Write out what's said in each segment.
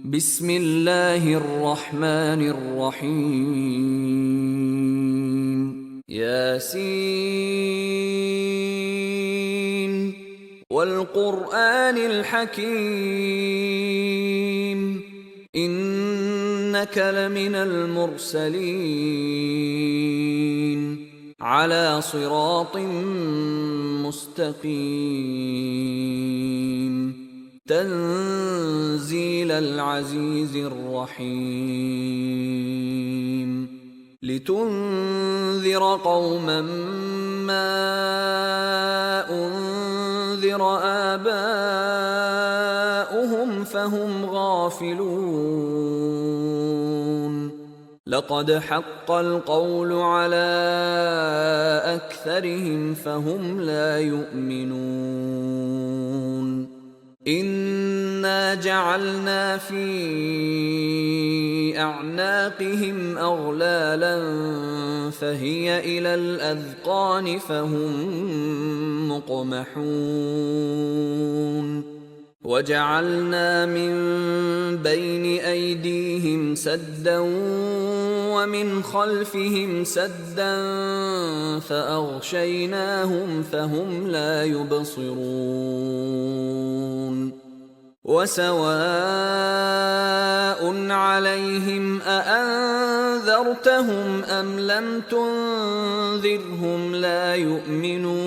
بسم الله الرحمن الرحيم ياسين والقرآن الحكيم إنك لمن المرسلين على صراط مستقيم تنزيل العزيز الرحيم لتنذر قوما ما أنذر آباؤهم فهم غافلون لقد حق القول على أكثرهم فهم لا يؤمنون إنا جعلنا في أعناقهم أغلالا فهي إلى الأذقان فهم مقمحون وجعلنا من بين أيديهم سدا ومن خلفهم سدا فأغشيناهم فهم لا يبصرون وسواء عليهم أأنذرتهم أم لم تنذرهم لا يؤمنون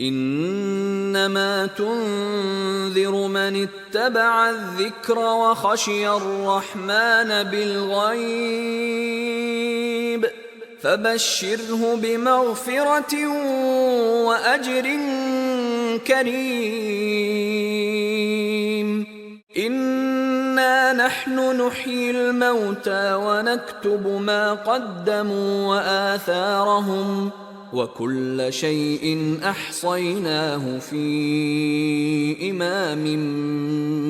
إنما تنذر من اتبع الذكر وخشي الرحمن بالغيب فبشره بمغفرة وأجر كريم إنا نحن نحيي الموتى ونكتب ما قدموا وآثارهم وكل شيء أحصيناه في إمام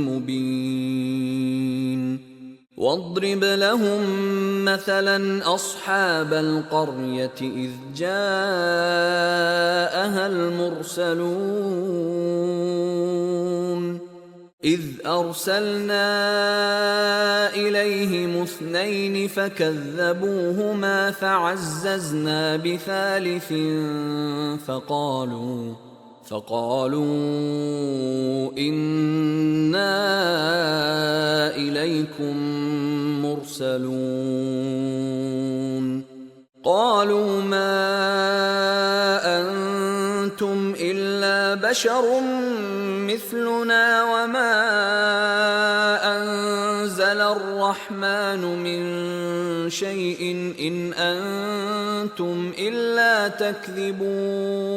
مبين واضرب لهم مثلا أصحاب القرية إذ جاءها المرسلون إذ أرسلنا إليهم اثنين فكذبوهما فعززنا بثالث فقالوا إنا إليكم مرسلون قالوا ما أنتم إلا بشر مثلنا وما أنزل الرحمن من شيء إن أنتم إلا تكذبون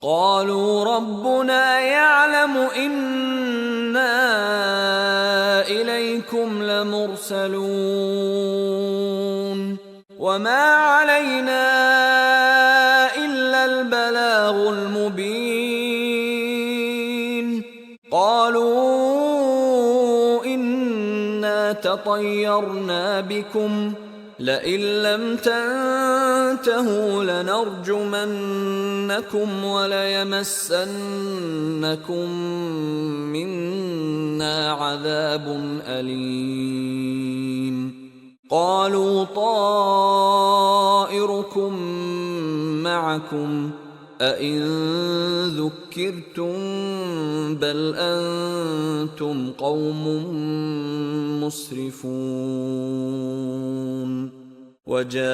قالوا ربنا يعلم إنا إليكم لمرسلون وما علينا إلا البلاغ المبين قالوا إنا تطيرنا بكم لئن لم تنتهوا لنرجمنكم وليمسنكم منا عذاب أليم قالوا طائركم معكم أئن ذكرتم بل أنتم قوم مسرفون وجاء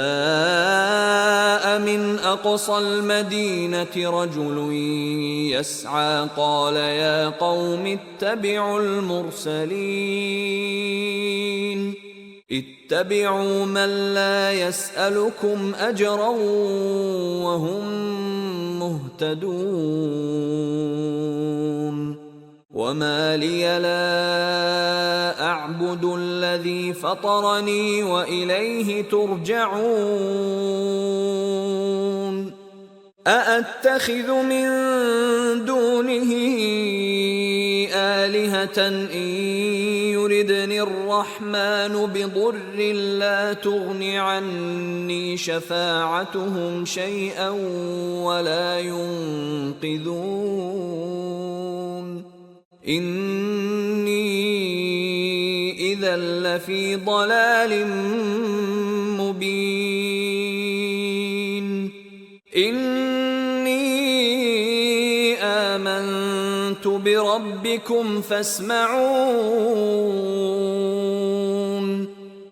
من أقصى المدينة رجل يسعى قال يا قوم اتبعوا المرسلين اتبعوا من لا يسألكم أجرا وهم مهتدون وما لي لا أعبد الذي فطرني وإليه ترجعون أأتخذ من دونه آلهة إن يردني الرحمن بضر لا تغن عني شفاعتهم شيئا ولا ينقذون إني إذا لفي ضلال مبين إني آمنت بربكم فاسمعون